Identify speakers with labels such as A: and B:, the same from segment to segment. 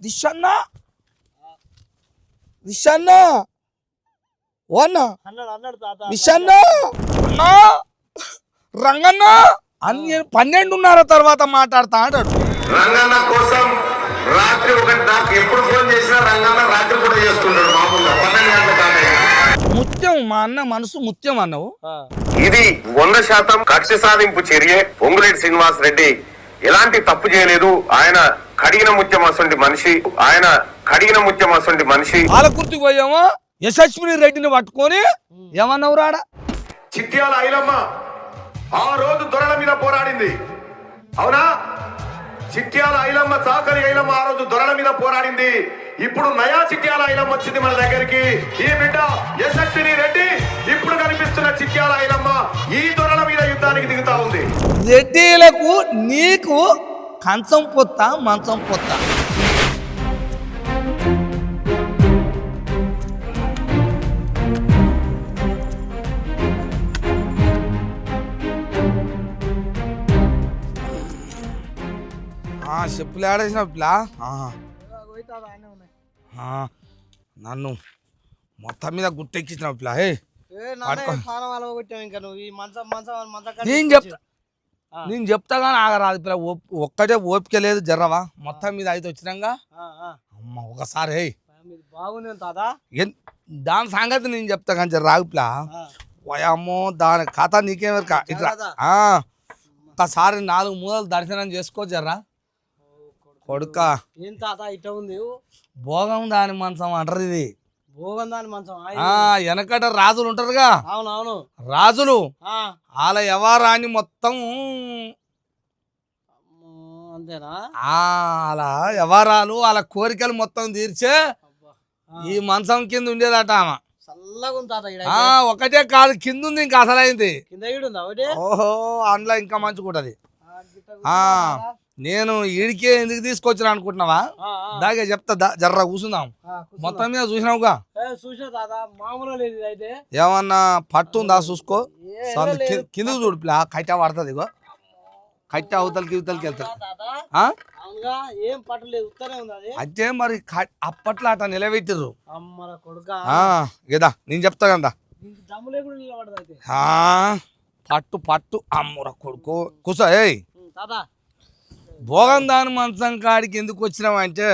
A: దిశన్న దిశన్న ఓన్న దిశన్న అన్నా రంగన్న అని 12:30 తర్వాత మాట్లాడతా అంటాడు.
B: రంగన్న కోసం రాత్రి ఒకటి నాకు ఎప్పుడు ఫోన్ చేసినా రంగన్న రాత్రి కూడా చేస్తుంటాడు. మామూలుగా 12 గంటల కాదు.
A: ముత్యం మా అన్న మనసు ముత్యం అన్నావు.
B: ఇది 100% కక్ష సాధింపు చర్య. పొంగులేటి శ్రీనివాస్ రెడ్డి ఎలాంటి తప్పు చేయలేదు. ఆయన కడిగిన ముత్యం అసంటి మనిషి.
A: పాలకుర్తికి పోయామో యశస్విని రెడ్డిని పట్టుకొని ఏమన్నావు రాడా?
B: చిట్యాల ఐలమ్మ ఆ రోజు దొరల మీద పోరాడింది, అవునా? చిట్యాల ఐలమ్మ, చాకలి ఐలమ్మ ఆ రోజు దొరల మీద పోరాడింది. ఇప్పుడు నయా చిట్యాల ఐలమ్మ వచ్చింది మన దగ్గరికి. ఈ బిడ్డ యశస్విని రెడ్డి ఇప్పుడు కనిపిస్తున్న చిట్యాల ఐలమ్మ ఈ దొరల మీద యుద్ధానికి దిగుతా ఉంది.
A: రెడ్డిలకు నీకు కంచం పొత్త మంచం పొత్త. చెప్పులు ఆడేసినప్పులా నన్ను మొత్తం మీద గుట్టెక్కించినప్పులా. నేను చెప్తా కానీ ఆగరాదు పిల్ల. ఒక్కటే ఓపిక లేదు జర్రవా. మొత్తం మీద అయితే వచ్చినాక అమ్మ ఒకసారి దాని సంగతి నేను చెప్తా కానీ జర రాగుపిలా. అమ్మో దాని కథ నీకేమెరక. ఇట్లా ఒకసారి 4 మూలలు దర్శనం చేసుకో జర్రా కొడుక. భోగం దాని మంచం అంటారు ఇది. వెనకట రాజులు ఉంటారుగా, రాజులు వాళ్ళ వ్యవహారాన్ని మొత్తం అలా వ్యవహారాలు వాళ్ళ కోరికలు మొత్తం తీర్చే ఈ మంచం కింద ఉండేదట ఆమె. ఒకటే కాదు కింద ఉంది, ఇంకా అసలైంది. ఓహో అందులో ఇంకా మంచిగా ఉంటది. నేను ఈడికే ఎందుకు తీసుకొచ్చిన అనుకుంటున్నావా? దాగే చెప్తా జర్రా కూర్చుందాం. మొత్తం మీద చూసినావుగా, ఏమన్నా పట్టు ఉందా చూసుకో. కిందకు చూడు పిల్ల, కట్ట పడుతుంది. ఇగో కట్ట అవతలకి ఇవతలకి వెళ్తారు. అదే మరి అప్పట్లో అట్లా నిలబెట్టిర్రు కదా. నేను చెప్తా కదా పట్టు పట్టు అమ్మర కొడుకో కూసో. ఏయ్ భోగం దాని మంచం కాడికి ఎందుకు వచ్చినావు అంటే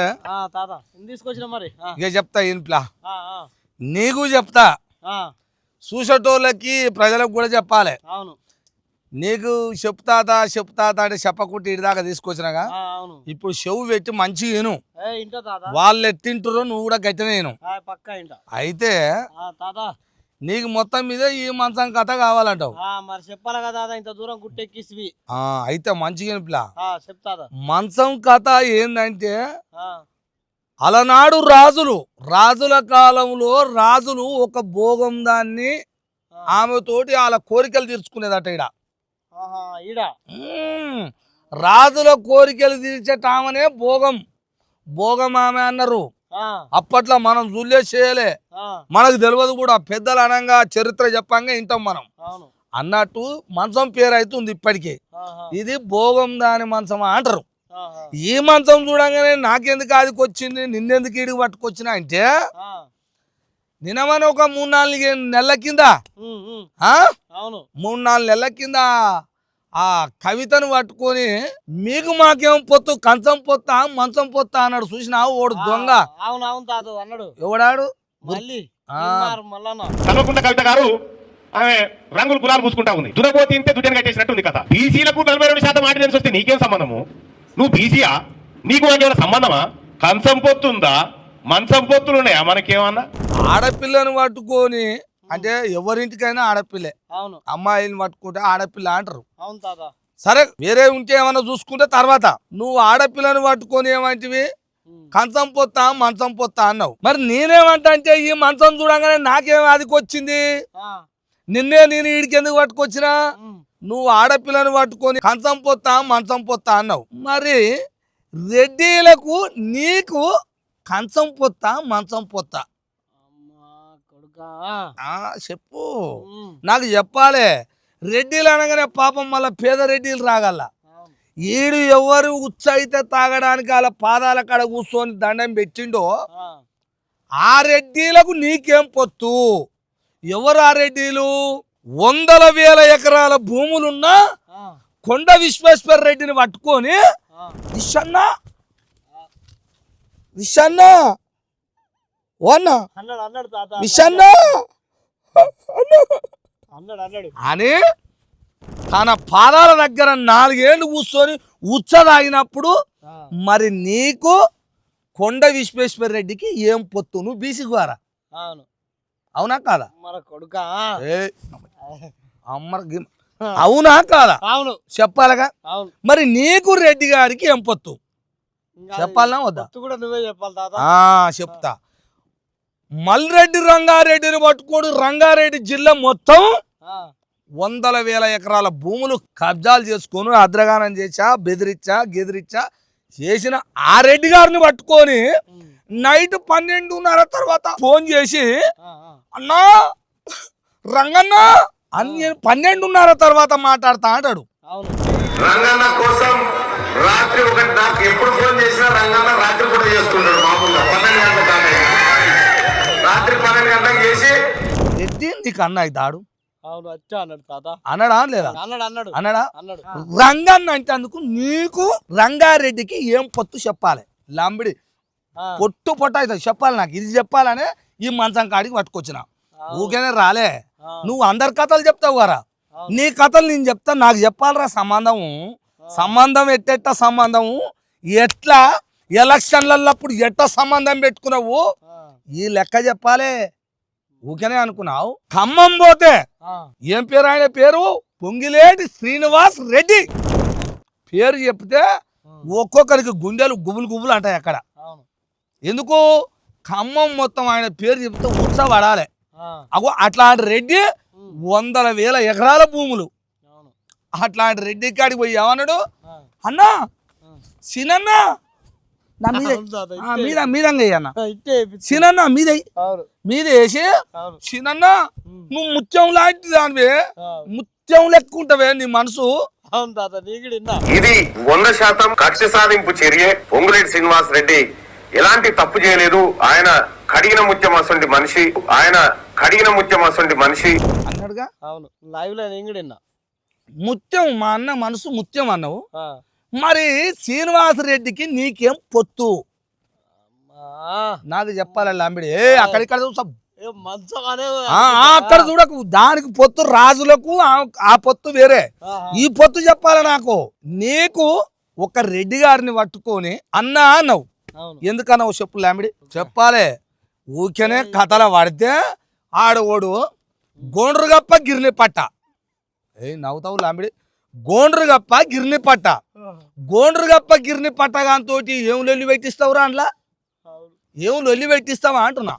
A: ఇక చెప్తా ఇంట్లో నీకు చెప్తా, చూసేటోళ్ళకి ప్రజలకు కూడా చెప్పాలి. నీకు చెప్తాత అంటే చెప్పకుంటే ఇటు దాకా తీసుకొచ్చినాగా. ఇప్పుడు చెవు పెట్టి మంచిగా విను. వాళ్ళు ఎట్టింటారో నువ్వు కూడా గట్టినే విను. అయితే నీకు మొత్తం మీద ఈ మంచం కథ కావాలంటావు.
C: చెప్పాలి కదా, ఇంత దూరం గుట్టెక్కిసి.
A: అయితే మంచిగా పిల్ల మంచం కథ ఏందంటే, అలనాడు రాజుల కాలంలో రాజులు ఒక భోగం దాన్ని ఆమెతోటి వాళ్ళ కోరికలు తీర్చుకునేదట. రాజుల కోరికలు తీర్చటామనే భోగం ఆమె అన్నారు. అప్పట్లో మనం జూలే చేయలే, మనకు తెలియదు కూడా. పెద్దలు అనంగా చరిత్ర చెప్పంగా వింటాం మనం అన్నట్టు. మంచం పేరు అవుతుంది ఇప్పటికే. ఇది భోగం దాని మంచం అంటారు. ఈ మంచం చూడంగానే నాకెందుకు ఆదికి వచ్చింది, నిన్నెందుకు ఈడికి పట్టుకొచ్చినా అంటే, నిన్నమని ఒక 3-4 నెలల కింద 3-4 నెలల కింద ఆ కవితను పట్టుకొని మీకు మాకేం పొత్తు, కంచం పొత్తా మంచం పొత్తా అన్నాడు. చూసినా ఓడు దొంగ. ఎవడాడు?
D: కల్వకుంట్ల కవిత గారు ఆమె రంగులు గులాలు పూసుకుంటా ఉంది. దురపోతి ఇంటే దుడ్డని కట్టేసినట్టు ఉంది కథ. బీసీలకు 42% మాట్లాడి వస్తే నీకేం సంబంధము? నువ్వు బీసీయా? నీకు మాకేమైనా సంబంధమా? కంచం పొత్తుందా, మంచం పొత్తులు ఉన్నాయా మనకేమన్నా?
A: ఆడపిల్లను పట్టుకొని అంటే ఎవరింటికైనా ఆడపిల్లే. అమ్మాయిని పట్టుకుంటే ఆడపిల్ల అంటారు. సరే వేరే ఉంటే ఏమన్నా చూసుకుంటే తర్వాత. నువ్వు ఆడపిల్లను పట్టుకొని ఏమంటివి, కంచం పొత్తా మంచం పొత్తా అన్నావు. మరి నేనేమంటా అంటే, ఈ మంచం చూడంగానే నాకేం అదికి వచ్చింది, నేను ఈడికి ఎందుకు పట్టుకొచ్చినా? నువ్వు ఆడపిల్లను పట్టుకొని కంచం పొత్తా మంచం పొత్తా అన్నావు. మరి రెడ్డిలకు నీకు కంచం పొత్తా మంచం పొత్తా చెప్పు, నాకు చెప్పాలి. రెడ్డిలు అనగానే పాపం మళ్ళీ పేద రెడ్డిలు రాగల. ఈడు ఎవరు ఉచ్చయితే తాగడానికి వాళ్ళ పాదాల కాడ కూర్చొని దండం పెట్టిండో ఆ రెడ్డిలకు నీకేం పొత్తు? ఎవరు ఆ రెడ్డిలు? 100,000 ఎకరాల భూములున్నా కొండ విశ్వేశ్వర రెడ్డిని పట్టుకొని విషన్నా అని తన పాదాల దగ్గర 4 ఏళ్ళు కూర్చొని ఉచ్చదాగినప్పుడు మరి నీకు కొండ విశ్వేశ్వర రెడ్డికి ఏం పొత్తు? నువ్వు బీసీ ద్వారా అవునా కాదా? అవునా కాదా? చెప్పాలగా. మరి నీకు రెడ్డి గారికి ఏం పొత్తు చెప్పాలనా వద్దా? చెప్తా. మల్రెడ్డి రంగారెడ్డిని పట్టుకోడు. రంగారెడ్డి జిల్లా మొత్తం 100,000 ఎకరాల భూములు కబ్జాలు చేసుకొని అద్రగానం చేసా, బెదిరించా, గెదిరించా చేసిన ఆ రెడ్డి గారిని పట్టుకొని నైట్ 12:30 తర్వాత ఫోన్ చేసి అన్నా రంగన్న అన్ని 12:30 తర్వాత మాట్లాడతా అంటాడు.
B: రంగన్న కోసం రాత్రి ఒకటి నాకు ఎప్పుడు ఫోన్ చేసినా రంగన్న రాత్రి కూడా చేసుకుంటాడు. మామూలుగా 12 గంటల కాదు, రాత్రి 12 గంటలకు చేసి
A: రెడ్డి నీకు అన్న అవుతాడు అన్నాడా లేదా? అన్నాడా? రంగన్న అంటే అందుకు నీకు రంగారెడ్డికి ఏం పొత్తు చెప్పాలి. లంబిడి పొట్టు అవుతుంది చెప్పాలి. నాకు ఇది చెప్పాలనే ఈ మంచం కాడికి పట్టుకొచ్చిన. ఊకేనే రాలే. నువ్వు అందరి కథలు చెప్తావు కదా, నీ కథలు నేను చెప్తా. నాకు చెప్పాలరా సంబంధం ఎట్టెట్ట సంబంధము, ఎట్లా ఎలక్షన్లప్పుడు ఎట్ట సంబంధం పెట్టుకున్నావు ఈ లెక్క చెప్పాలి. ఊకేనే అనుకున్నావు. ఖమ్మం పోతే ఏం పేరు? ఆయన పేరు పొంగిలేటి శ్రీనివాస్ రెడ్డి. పేరు చెప్తే ఒక్కొక్కరికి గుండెలు గుబులు అంటాయి అక్కడ. ఎందుకు? ఖమ్మం మొత్తం ఆయన పేరు చెప్తే ఉత్సవడాలి. అగో అట్లాంటి రెడ్డి 100,000 ఎకరాల భూములు. అట్లాంటి రెడ్డి కాడికి పోయి ఏమన్నాడు? అన్నా సినన్న నా మీదంగా అన్న సినన్న మీద వేసి సినన్న నువ్వు ముత్యం లాంటి దానివే, ముత్యం లెక్కుంటావే నీ మనసు.
B: ఇది 100% కక్ష సాధింపు చర్య. పొంగులేటి శ్రీనివాస్ రెడ్డి ఎలాంటి తప్పు చేయలేదు. ఆయన కడిగిన ముత్యం అసంటి మనిషి,
A: అన్నాడుగా.
C: అవును, లైవ్ లో నేను కూడా
A: ముత్యం మా అన్న మనసు ముత్యం అన్నావు. మరి శ్రీనివాస రెడ్డికి నీకేం పొత్తు? నాకు చెప్పాలి లంబిడి. అక్కడిక్కడ అక్కడ చూడకు, దానికి పొత్తు రాజులకు, ఆ పొత్తు వేరే. ఈ పొత్తు చెప్పాలి నాకు. నీకు ఒక రెడ్డి గారిని పట్టుకొని అన్నా అన్నావు. ఎందుకన్నావు చెప్పు లంబిడి, చెప్పాలి. ఊరికనే కథల పడితే ఆడోడు గోండ్రుగప్ప గిర్ని పట్ట. నవ్వుతావు లాంబిడి. గోండ్రుగప్ప గిర్ని పట్టగాంతో ఏం లొల్లి పెట్టిస్తావురా? అందులో ఏం లొల్లి పెట్టిస్తావా అంటున్నా.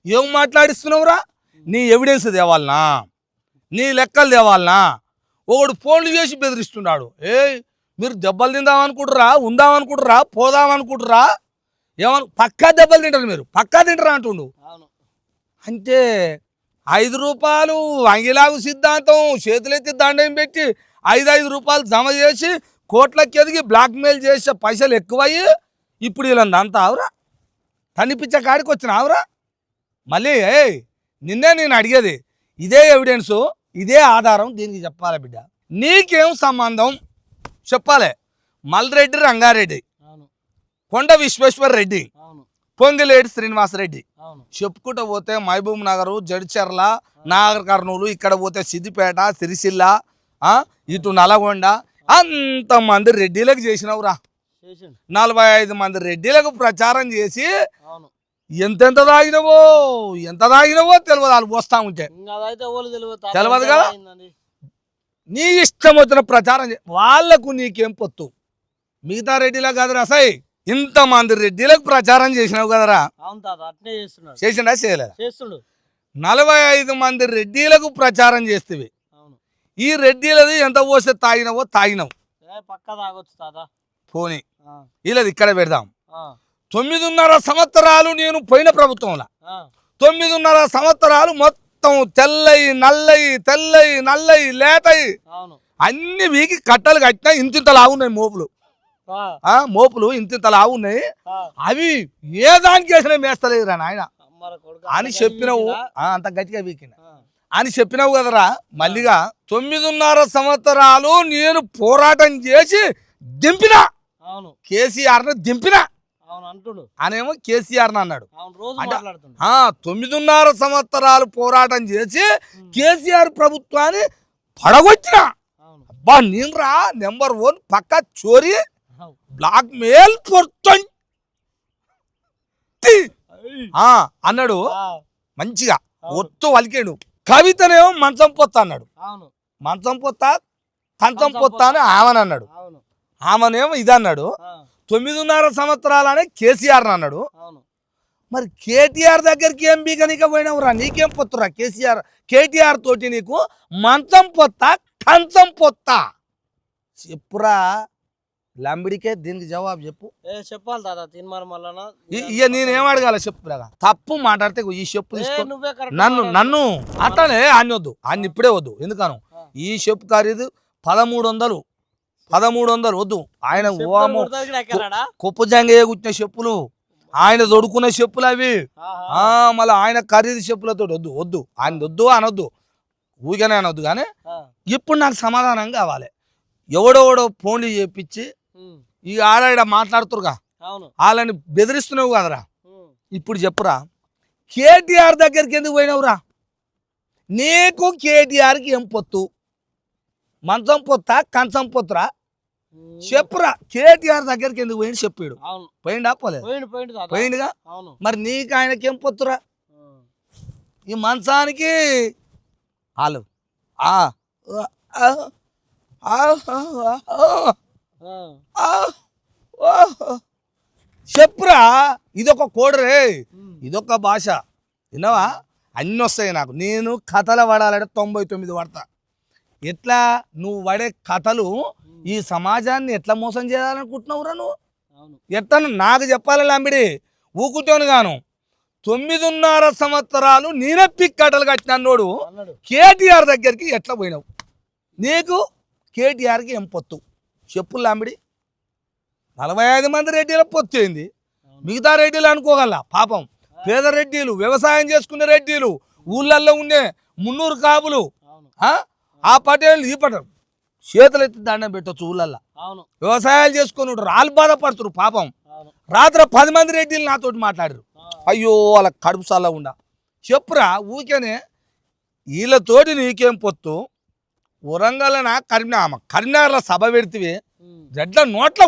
A: ఏం మాట్లాడిస్తున్నావురా? నీ ఎవిడెన్స్ తేవాలనా, నీ లెక్కలు తేవాలనా? ఒకడు ఫోన్లు చేసి బెదిరిస్తున్నాడు. మీరు దెబ్బలు తిందామనుకుంటురా, ఉందామనుకుంటురా, పోదామనుకుంటురా, ఏమను పక్కా దెబ్బలు తింటారు, మీరు పక్కా తింటారా అంటుండు. అంటే 5 రూపాయలు అంగిలాగు సిద్ధాంతం చేతులెత్తి దండం పెట్టి 5 రూపాయలు జమ చేసి కోట్లకి ఎదిగి బ్లాక్మెయిల్ చేసే పైసలు ఎక్కువయ్యి ఇప్పుడు వీళ్ళంతా అంతా ఆవురా కనిపించే కాడికి వచ్చిన ఆవురా. మళ్ళీ నిన్నే నేను అడిగేది ఇదే ఎవిడెన్సు, ఇదే ఆధారం, దీనికి చెప్పాలి బిడ్డ. నీకేం సంబంధం చెప్పాలి. మల్రెడ్డి రంగారెడ్డి, కొండ విశ్వేశ్వర రెడ్డి, పొంగిలేటి శ్రీనివాస్ రెడ్డి చెప్పుకుంటూ పోతే మహబూబ్ నగర్, జడ్చర్ల, నాగర్ కర్నూలు, ఇక్కడ పోతే సిద్దిపేట, సిరిసిల్ల, ఇటు నల్గొండ, అంతమంది రెడ్డిలకు చేసినవురా. 45 మంది రెడ్డిలకు ప్రచారం చేసి ఎంత తాగినవో తెలియదు. వాళ్ళు పోస్తా ఉంటే తెలియదు కదా. నీ ఇష్టం వచ్చిన ప్రచారం వాళ్లకు నీకేం పొత్తు? మిగతా రెడ్డిలకు కదరా సై, ఇంతమంది రెడ్డిలకు ప్రచారం చేసినావు కదరా. చేసిండా చేయలేదా? 45 మంది రెడ్డిలకు ప్రచారం చేస్తేవి. ఈ రెడ్డిలది ఎంత పోస్తే తాగినావు. పోనీ వీళ్ళది ఇక్కడ పెడదాం. 9.5 సంవత్సరాలు నేను పోయిన ప్రభుత్వంలో 9.5 సంవత్సరాలు మొత్తం తెల్లయి నల్లయి లేతయి అన్ని వీకి కట్టలు కట్టినా ఇంతింత లావున్నాయి మోపులు. మోపులు ఇంతింత లావున్నాయి. అవి ఏ దానికి వేసినా మేస్తలేదురా నాయన అని చెప్పినావు. అంత గట్టిగా వీకిన అని చెప్పినావు కదరా. మళ్ళీగా 9.5 సంవత్సరాలు నేను పోరాటం చేసి దింపినా కేసీఆర్ను దింపినా అనేమో కేసీఆర్ అన్నాడు. 9.5 సంవత్సరాలు పోరాటం చేసి కేసీఆర్ ప్రభుత్వాన్ని పడగొచ్చిన. అబ్బా నేను రా నెంబర్ 1 పక్క చోరీ బ్లాక్ మెయిల్ అన్నాడు. మంచిగా ఒత్తు వలికాడు. కవితనేమో మంచం పొత్త అన్నాడు. మంచం పొత్త కంచం పొత్త అని ఆమెను అన్నాడు. ఆమెనేమో ఇది అన్నాడు. 9.5 సంవత్సరాలనే కేసీఆర్ అన్నాడు. మరి కేటీఆర్ దగ్గరికి ఏం బీకనిక పోయినావురా? నీకేం పొత్తురా కేటీఆర్ తోటి నీకు మంచం పొత్త కంచం పొత్త చెప్పురా లంబిడికే. దీనికి జవాబు చెప్పు.
C: చెప్పాలి దాదా తిన్మార్ మల్లన.
A: ఇక నేనేం అడగాల చెప్పురా? తప్పు మాట్లాడితే ఈ చెప్పు తీసుకో. నన్ను అట్లనే అన్నొద్దు, అన్ని ఇప్పుడే వద్దు. ఎందుకను ఈ చెప్పు ఖరీదు 1300 వద్దు. ఆయన కుప్పు జంగయ్య కుట్టిన చెప్పులు, ఆయన దొడుకున్న చెప్పులు అవి. మళ్ళీ ఆయన ఖరీదు చెప్పులతో వద్దు. ఆయన వద్దు అనొద్దు, ఊరికనే అనొద్దు. కానీ ఇప్పుడు నాకు సమాధానం కావాలి. ఎవడెవడో ఫోన్లు చేపించి ఈ ఆడ మాట్లాడుతురుగా, వాళ్ళని బెదిరిస్తున్నావు కదరా. ఇప్పుడు చెప్పురా, కేటీఆర్ దగ్గరికి ఎందుకు పోయినావురా? నీకు కేటీఆర్కి ఏం పొత్తు? మంచం పొత్త కంచం పొత్తురా? చెప్పురా. కేటీఆర్ దగ్గరికి ఎందుకు పోయింది చెప్పాడు. పోయిండా? పోలేదు. పోయిండుగా. మరి నీకు ఆయనకేం పొత్తురా? ఈ మంచానికి వాళ్ళు చెప్పురా. ఇదొక కోడరే, ఇదొక భాష. విన్నావా? అన్నీ వస్తాయి నాకు. నేను కథలు పడాలంటే 99 పడతా. ఎట్లా నువ్వు పడే కథలు ఈ సమాజాన్ని ఎట్లా మోసం చేయాలనుకుంటున్నావురా నువ్వు? ఎట్లా నాకు చెప్పాలి లంబిడి ఊకుతోను గాను. 9.5 సంవత్సరాలు నేనే కట్టలు కట్టినోడు కేటీఆర్ దగ్గరికి ఎట్లా పోయినావు? నీకు కేటీఆర్కి ఏం పొత్తు చెప్పు లంబిడి? 45 మంది రెడ్డిల పొత్తు ఏంది? మిగతా రెడ్డిలు అనుకోగల పాపం పేద రెడ్డిలు, వ్యవసాయం చేసుకునే రెడ్డిలు, ఊళ్ళల్లో ఉండే 300 కాపులు, ఆ పటేళ్ళు ఈ పటేలు చేతులు ఎత్తి దండం పెట్టచ్చు. ఊళ్ళల్లో వ్యవసాయాలు చేసుకుని వాళ్ళు బాధపడుతురు పాపం. రాత్రి 10 మంది రెడ్డిలు నాతోటి మాట్లాడారు. అయ్యో వాళ్ళ కడుపు సల్ల ఉండా. చెప్పురా ఊరికేనే వీళ్ళతోటి నీకేం పొత్తు? వరంగల్ కరీంనగర్లో సభ పెడితే రెడ్ల నోట్ల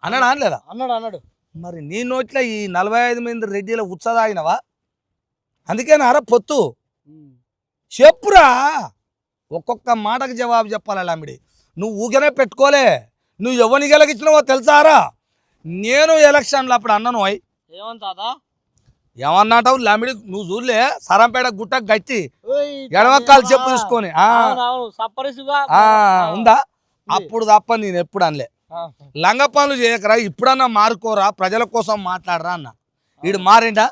A: అన్నాడా లేదా?
C: అన్నాడు.
A: మరి నీ నోట్ల ఈ 45 మంది రెడ్డిల ఉత్సదాగినవా? అందుకేనారా పొత్తు? చెప్పురా. ఒక్కొక్క మాటకు జవాబు చెప్పాలి లంబిడి. నువ్వు ఊకనే పెట్టుకోలే. నువ్వు ఎవరిని గెలిగించినావో తెలుసారా? నేను ఎలక్షన్లు అప్పుడు అన్నను అయి ఏమన్నాటావు లంబిడి? నువ్వు చూడలే సరంపేట గుట్ట గట్టి ఎడమక్కాలు చెప్పు తీసుకొని ఉందా? అప్పుడు తప్ప నేను ఎప్పుడు అనలే లంగ పనులు చేయకరా, ఇప్పుడన్నా మారుకోరా, ప్రజల కోసం మాట్లాడరా అన్న. వీడు మారిండా?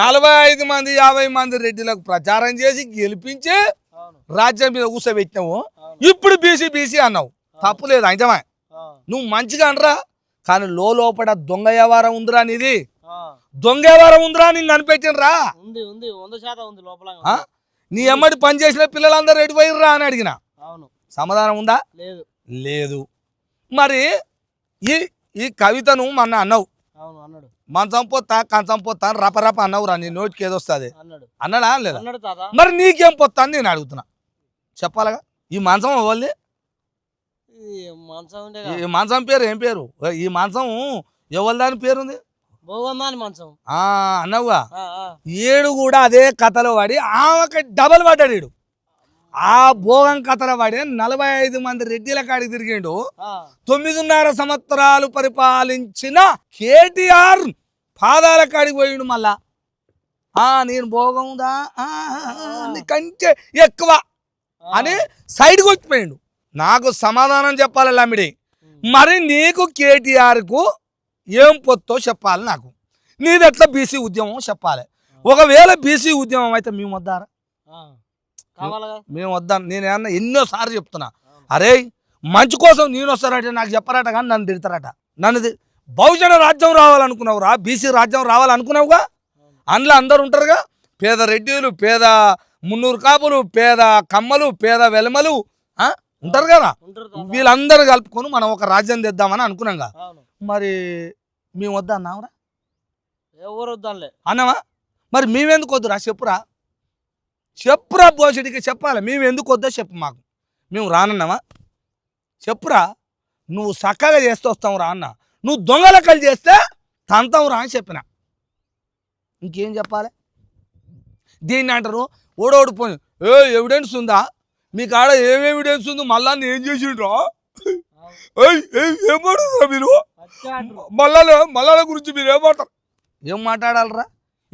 A: 45 మంది 50 మంది రెడ్డిలకు ప్రచారం చేసి గెలిపించి రాజ్యం మీద కూర్చోబెట్టినావు. ఇప్పుడు బీసీ అన్నావు. తప్పు లేదు, నిజమే. నువ్వు మంచిగా అనరా. కానీ లోపల దొంగ వ్యవహారం ఉందిరా నీది. దొంగ వ్యవహారం ఉందిరా నేను కనిపెట్టినరా. నీ ఎమ్మడి పని చేసిన పిల్లలందరూ రెడ్డి పోయిర్రా అని అడిగిన. సమాధానం ఉందా? లేదు. మరి ఈ కవితను మొన్న అన్నావు. మంచం పొత్త కంచం పొత్త అని రపరప అన్నావురా. నీ నోటికి ఏదొస్తుంది అన్నాడా లేదా? మరి నీకేం పొత్త అని నేను అడుగుతున్నా. చెప్పాలగా. ఈ మంచం ఇవ్వాలి. ఈ మంచం పేరు ఏం పేరు? ఈ మంచం ఎవరి దాని పేరుంది? అన్నావుగా. ఏడు కూడా అదే కథలో పడి ఆమెకి డబల్ పడ్డాడు. ఈడు ఆ భోగం కథలో పడి 45 మంది రెడ్డిల కాడికి తిరిగిండు. 9.5 సంవత్సరాలు పరిపాలించిన కేటీఆర్ పాదాల కాడికి పోయిండు. మళ్ళా నేను భోగందా కంటే ఎక్కువ అని సైడ్కి వచ్చిపోయిండు. నాకు సమాధానం చెప్పాలి లంబిడి. మరి నీకు కేటీఆర్కు ఏం పొత్తో చెప్పాలి నాకు. నీది ఎట్లా బీసీ ఉద్యమం చెప్పాలి. ఒకవేళ బీసీ ఉద్యమం అయితే మేము వద్దారా?
C: కావాలగా
A: మేము వద్దాం. నేను ఏమన్నా ఎన్నోసార్లు చెప్తున్నా, అరే మంచి కోసం నేను వస్తారంటే నాకు చెప్పారట, కానీ నన్ను తిడతారట. బహుజన రాజ్యం రావాలనుకున్నావురా, బీసీ రాజ్యం రావాలనుకున్నావుగా. అందులో అందరు ఉంటారుగా, పేద రెడ్డిలు, పేద మున్నూరు కాపులు, పేద కమ్మలు, పేద వెలమలు ఉంటారు కదా. వీళ్ళందరూ కలుపుకొని మనం ఒక రాజ్యం తెద్దామని అనుకున్నాంగా. మరి మేము వద్దా అన్నావురా?
C: ఎవరు వద్దాంలే
A: అన్నావా? మరి మేమెందుకు వద్దురా చెప్పురా బోసిడికి చెప్పాలి. మేము ఎందుకు వద్దో చెప్పు మాకు. మేము రానన్నావా? చెప్పురా. నువ్వు చక్కగా చేస్తూ వస్తావు రా అన్న, నువ్వు దొంగలెక్కలు చేస్తే తంతావు రా అని చెప్పిన. ఇంకేం చెప్పాలి? దీన్ని అంటారు ఓడోడిపోయి ఎవిడెన్స్ ఉందా మీకు ఆడ? ఏం ఎవిడెన్స్ ఉంది? మళ్ళా ఏం చేసిండ్రా? ఏం మాట్లాడుతురా మీరు? మళ్ళా గురించి మీరు ఏం మాట్లాడాలరా?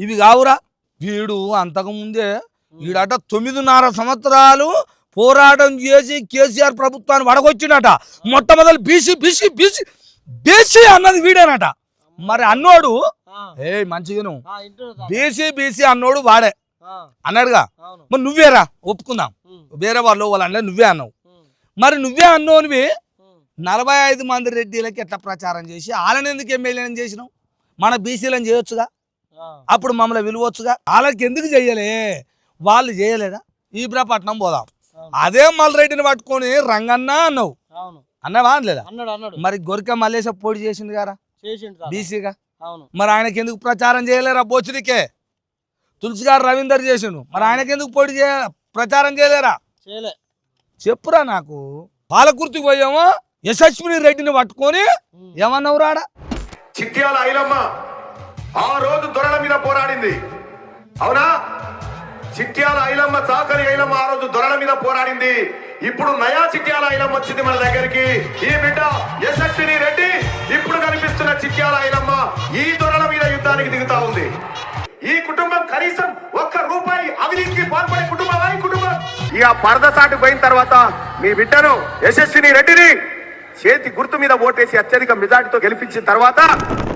A: ఇవి కావురా. వీడు అంతకుముందే వీడట 9.5 సంవత్సరాలు పోరాటం చేసి కేసీఆర్ ప్రభుత్వాన్ని వడగొచ్చిండట. మొట్టమొదలు బీసీ బీసీ బీసీ బీసీ అన్నది వీడేనట. మరి అన్నోడు మంచిగాను బీసీ బీసీ అన్నోడు వాడే అన్నాడుగా. మరి నువ్వేరా ఒప్పుకుందాం, వేరే వాళ్ళు వాళ్ళ నువ్వే అన్నావు. మరి నువ్వే అన్నోనివి 45 మంది రెడ్డిలకి ఎట్లా ప్రచారం చేసి వాళ్ళని ఎందుకు ఎమ్మెల్యేని చేసినావు? మన బీసీలను చేయొచ్చుగా, అప్పుడు మమ్మల్ని విలువచ్చుగా. వాళ్ళకి ఎందుకు చెయ్యలే? వాళ్ళు చేయలేదా? ఈబ్రాపట్నం పోదాం, అదే మల్రెడ్డిని పట్టుకొని రంగన్న అన్నావు. అన్నావా? అనలేదా? మరి గొరిక మల్లేశ పోటీ చేసింది గారా బీసీగా. మరి ఆయనకి ఎందుకు ప్రచారం చేయలేరా? బోచుడికే తులసి గారు రవీందర్ చేసిండు, మరి ఆయనకి ఎందుకు పోటీ ప్రచారం చేయలేరా? చెప్పురా నాకు. పాలకుర్తికి పోయామో యశస్విని రెడ్డిని పట్టుకొని ఏమన్నావు రాడా?
B: చిట్యాల ఐలమ్మ ఆ రోజు దొరల మీద పోరాడింది, అవునా? చిట్యాల ఐలమ్మ, చాకలి ఐలమ్మ ఆ రోజు దొరల మీద పోరాడింది. ఇప్పుడు నయా చిట్యాల ఐలమ్మ వచ్చింది మన దగ్గరికి. ఈ బిడ్డ యశస్విని రెడ్డి ఇప్పుడు కనిపిస్తున్న చిట్యాల ఐలమ్మ ఈ దొరల మీద యుద్ధానికి దిగుతా ఉంది. ఈ కుటుంబం కనీసం ₹1 అవినీతికి పాల్పడే కుటుంబం అని కుటుంబం. ఇక పరదసాటు పోయిన తర్వాత మీ బిడ్డను యశస్విని రెడ్డిని చేతి గుర్తు మీద ఓటేసి అత్యధిక మెజార్టీతో గెలిపించిన తర్వాత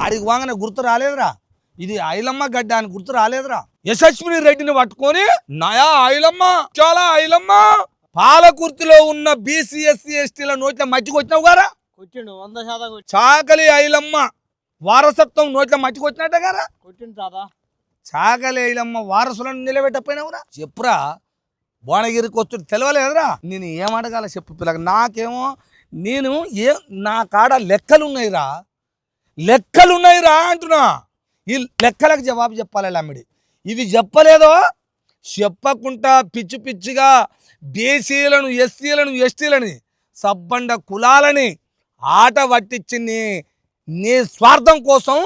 A: అడిగి వాంగనే గుర్తు రాలేదురా, ఇది ఐలమ్మ గడ్డ అని గుర్తు రాలేదురా. యశస్విని రెడ్డిని పట్టుకొని నయా ఐలమ్మ, చాలా ఐలమ్మ, పాలకుర్తిలో ఉన్న బీసీ ఎస్సీ ఎస్టీల నోట్ల మట్టికొచ్చినావు గారా. చాకలి ఐలమ్మ వారసత్వం నోట్ల మట్టికొచ్చినట్ట గారా. చాకలి ఐలమ్మ వారసులను నిలబెట్టపోయినావురా. చెప్పురా. భువనగిరికి వచ్చి తెలవలేదురా. నేను ఏమడగాల చెప్పు పిల్లగా. నాకేమో నా కాడ లెక్కలున్నాయిరా అంటున్నా. ఈ లెక్కలకు జవాబు చెప్పాలి లమ్మిడి. ఇవి చెప్పలేదో చెప్పకుండా పిచ్చి పిచ్చిగా బీసీలను ఎస్సీలను ఎస్టీలని సబ్బండ కులాలని ఆట పట్టించి నీ స్వార్థం కోసం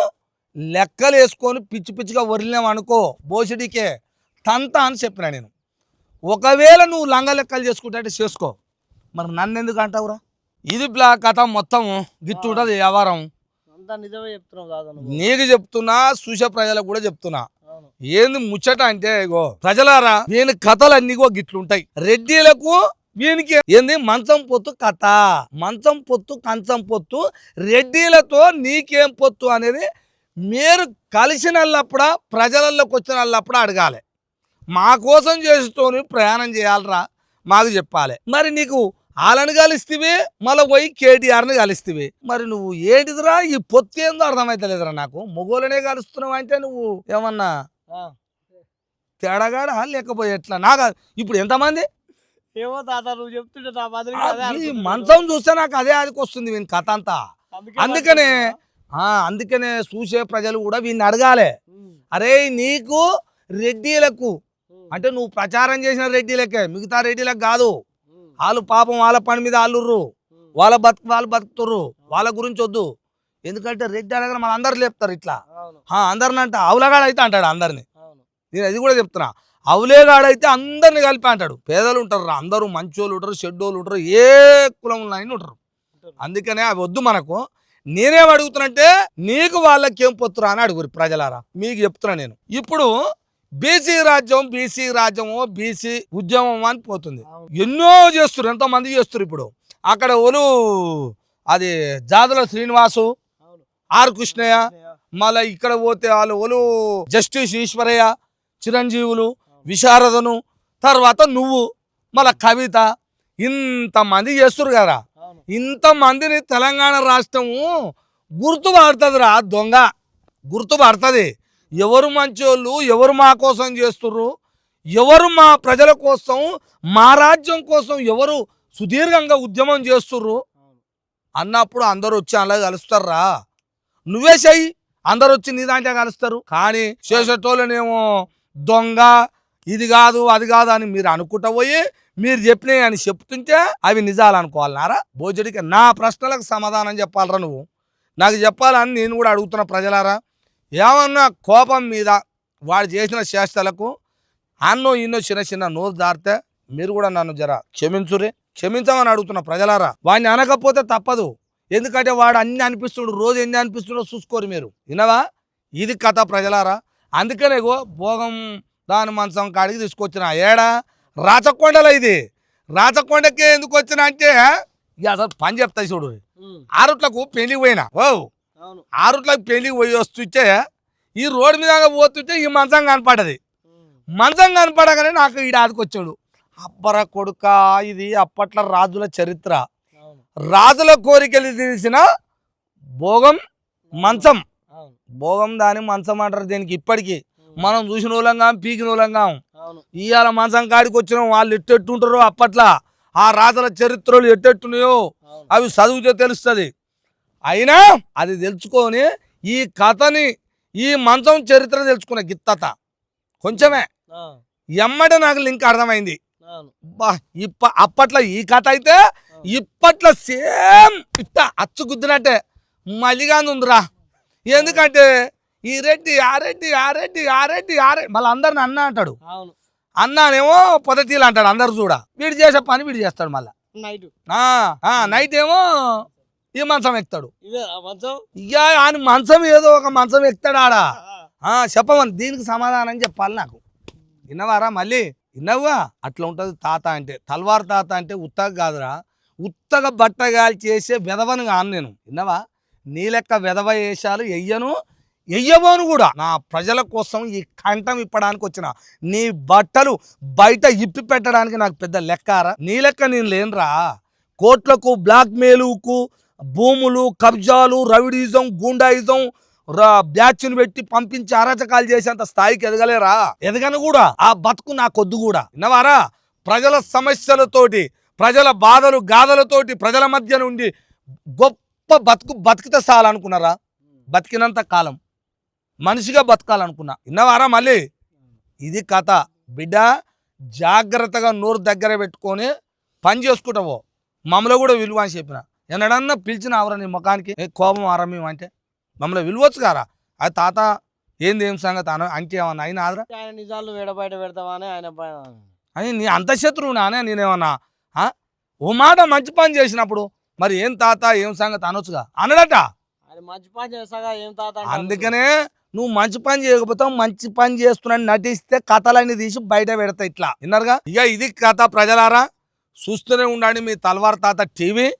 A: లెక్కలు వేసుకొని పిచ్చి పిచ్చిగా వదిలినామనుకో బోసిడికే తంత అని చెప్పినా నేను. ఒకవేళ నువ్వు లంగ లెక్కలు చేసుకుంటే చేసుకో, మరి నన్ను ఎందుకు అంటావురా? ఇది కథ మొత్తం గిట్టు ఉంటుంది వ్యవహారం. నీకు చెప్తున్నా, చూసే ప్రజలకు కూడా చెప్తున్నా. ఏంది ముచ్చట అంటే ఇగో ప్రజలారా, వీని కథలన్నీ గిట్లుంటాయి. రెడ్డిలకు వీనికి ఏంది మంచం పొత్తు కథ, మంచం పొత్తు కంచం పొత్తు, రెడ్డిలతో నీకేం పొత్తు అనేది మీరు కలిసినప్పుడు ప్రజలలోకి వచ్చినప్పుడు అడగాలి. మా కోసం చేస్తూనే ప్రయాణం చేయాలరా, మాకు చెప్పాలి. మరి నీకు వాళ్ళని కలిస్తేవి, మళ్ళీ పోయి కేటీఆర్ని కలిస్తేవి. మరి నువ్వు ఏంటిదిరా ఈ పొత్తు ఏందో అర్థమైతలేదురా నాకు. మొగోళ్ళనే కలుస్తున్నావు అంటే నువ్వు ఏమన్నా తేడాగాడా లేకపోతే ఎట్లా? నాకు ఇప్పుడు ఎంతమంది
C: ఏమో తాత నువ్వు చెప్తుంటే
A: ఈ మంచం చూస్తే నాకు అదే అదికి వస్తుంది వీని కథ అంతా. అందుకనే చూసే ప్రజలు కూడా వీడిని అడగాలి. అరే నీకు రెడ్డిలకు అంటే నువ్వు ప్రచారం చేసిన రెడ్డిలకే, మిగతా రెడ్డిలకు కాదు. వాళ్ళు పాపం వాళ్ళ పని మీద వాళ్ళుర్రు, వాళ్ళ బతుకు వాళ్ళు బతుకుతుర్రు, వాళ్ళ గురించి వద్దు. ఎందుకంటే రెడ్డి అనగా మన అందరు లేపుతారు ఇట్లా. అందరిని అంటే అవులగాడైతే అంటాడు అందరిని. నేను అది కూడా చెప్తున్నా, అవులేగాడైతే అందరిని కలిపి అంటాడు. పేదలు ఉంటారు, అందరూ మంచోళ్ళు ఉంటారు, చెడ్డోళ్ళు ఉంటారు, ఏ కులం ఉన్నాయని ఉంటారు. అందుకనే అవి వద్దు మనకు. నేనేం అడుగుతున్నంటే నీకు వాళ్ళకేం పొత్తురా అని అడుగురు ప్రజలారా. మీకు చెప్తున్నా నేను. ఇప్పుడు బీసీ రాజ్యమో బీసీ ఉద్యమం అని పోతుంది. ఎన్నో చేస్తున్నారు, ఎంతో మంది చేస్తున్నారు. ఇప్పుడు అక్కడ ఒలు అది జాదుల శ్రీనివాసు, ఆర్ కృష్ణయ్య, మళ్ళీ ఇక్కడ పోతే వాళ్ళు ఒలు జస్టిస్ ఈశ్వరయ్య, చిరంజీవులు, విశారదను, తర్వాత నువ్వు మళ్ళా కవిత ఇంతమంది చేస్తురు కదా.
C: అవును.
A: ఇంతమందిని తెలంగాణ రాష్ట్రము గుర్తుపడుతుందిరా దొంగ, గుర్తుపడుతుంది. ఎవరు మంచోళ్ళు, ఎవరు మా కోసం చేస్తుర్రు, ఎవరు మా ప్రజల కోసం, మా రాజ్యం కోసం ఎవరు సుదీర్ఘంగా ఉద్యమం చేస్తుర్రు అన్నప్పుడు అందరూ వచ్చి అలా కలుస్తారా. నువ్వే చెయ్యి, అందరు వచ్చి నీ దాంట్లో కలుస్తారు. కానీ చేసేటోళ్ళనేమో దొంగ, ఇది కాదు అది కాదు అని మీరు అనుకుంటా పోయి మీరు చెప్పినవి అని చెప్తుంటే అవి నిజాలు అనుకోవాలన్నారా? భోజడికి నా ప్రశ్నలకు సమాధానం చెప్పాలరా. నువ్వు నాకు చెప్పాలని నేను కూడా అడుగుతున్న ప్రజలారా. ఏమన్నా కోపం మీద వాడు చేసిన చేష్టలకు అన్నో ఇన్నో చిన్న చిన్న నోరు దారితే మీరు కూడా నన్ను జర క్షమించమని అడుగుతున్న ప్రజలారా. వాడిని అనకపోతే తప్పదు, ఎందుకంటే వాడు అన్ని అనిపిస్తుడు, రోజు ఎన్ని అనిపిస్తుండో చూసుకోరు మీరు. వినవా? ఇది కథ ప్రజలారా. అందుకనే భోగం దాని మంచం కాడికి తీసుకొచ్చిన ఏడా రాచకొండలో. ఇది రాచకొండకే ఎందుకు వచ్చిన అంటే ఇక అసలు పని చెప్తాయి చూడు. ఆరుట్లకు పెళ్లికి పోయినా, ఆరుట్లకు పెళ్లికి పోయి వస్తుంటే ఈ రోడ్డు మీద పోతుంటే ఈ మంచం కనపడది. మంచం కనపడగానే నాకు ఈ ఆదికొచ్చాడు. అబ్బర కొడుక, ఇది అప్పట్లో రాజుల చరిత్ర, రాజుల కోరికలు తీసిన భోగం మంచం. భోగం దాని మంచం అంటారు దీనికి. ఇప్పటికీ మనం చూసిన వాళ్ళంగా పీకిన వాళ్ళంగా ఇవాళ మంచం కాడికి వచ్చిన వాళ్ళు ఎట్టెట్టుంటారో అప్పట్లో ఆ రాజుల చరిత్రలు ఎట్టెట్టున్నాయో అవి చదివితే తెలుస్తుంది. అయినా అది తెలుసుకొని ఈ కథని, ఈ మంచం చరిత్ర తెలుసుకునే గిత్తత కొంచెమే ఎమ్మటే నాకు లింక్ అర్థమైంది. అప్పట్లో ఈ కథ అయితే ఇప్పట్లో సేమ్ ఇట్ట అచ్చుగుద్దినట్టే మళ్ళీగానే ఉందిరా. ఎందుకంటే ఈ రెడ్డి ఆ రెడ్డి ఆ రెడ్డి ఆ రెడ్డి ఆ రెడ్డి మళ్ళీ అందరిని అన్న అంటాడు. అన్నానేమో పొదటీలు అంటాడు. అందరు చూడ వీడు చేసే పని వీడు చేస్తాడు. మళ్ళా నైట్ ఏమో ఈ మంచం ఎక్కుతాడు. ఇక ఆయన మంచం ఏదో ఒక మంచం ఎక్కుతాడు ఆడ. చెప్పమని దీనికి సమాధానం చెప్పాలి నాకు. విన్నవారా? మళ్ళీ విన్నవ్వా? అట్లా ఉంటుంది తాత అంటే. తల్వార్ తాత అంటే ఉత్తగ కాదురా, ఉత్తగ బట్టగాలి చేసే వెధవను కాను నేను. విన్నవా? నీ లెక్క వెధవ వేషాలు ఎయ్యబోను కూడా. నా ప్రజల కోసం ఈ కంఠం ఇప్పడానికి వచ్చిన నీ బట్టలు బయట ఇప్పి పెట్టడానికి నాకు పెద్ద లెక్కారా? నీ లెక్క నేను లేనురా. కోట్లకు, బ్లాక్ మెయిల్కు, భూములు కబ్జాలు, రౌడీజం, గూండాయిజం బ్యాచ్ను పెట్టి పంపించి అరాచకాలు చేసేంత స్థాయికి ఎదగలేరా? ఎదగను కూడా. ఆ బతుకు నా కొద్దు కూడా. విన్నవారా? ప్రజల సమస్యలతోటి, ప్రజల బాధలు గాథలతోటి ప్రజల మధ్య నుండి గొప్ప బతికితే చాలనుకున్నారా? బతికినంత కాలం మనిషిగా బతకాలనుకున్నా. విన్నవారా? మళ్ళీ ఇది కథ బిడ్డ. జాగ్రత్తగా నోరు దగ్గర పెట్టుకొని పని చేసుకుంటావో మమ్మల్ని కూడా విలువ అని చెప్పిన. ఎన్నడన్నా పిలిచిన ఆవరా నీ ముఖానికి కోపం ఆరంభం అంటే మమ్మల్ని విలువచ్చు కారా? అది తాత ఏంది ఏం సంగతి అంటే ఏమన్నా అయినా ఆదరా?
C: ఆయన నిజాలు వేడబయట పెడతామని ఆయన
A: అని నీ అంత శత్రువు నానే. నేనేమన్నా ఓ మాట మంచి పని చేసినప్పుడు మరి ఏం తాత ఏం సంగతి అనొచ్చుగా. అనడట.
C: మంచి పని చేస్తాగా ఏం తాత.
A: అందుకనే నువ్వు మంచి పని చేయకపోతే మంచి పని చేస్తున్నాను నటిస్తే కథలన్నీ తీసి బయట పెడతా ఇట్లా. విన్నారుగా? ఇక ఇది కథ ప్రజలారా. చూస్తూనే ఉండండి మీ తల్వార్ తాత టీవీ.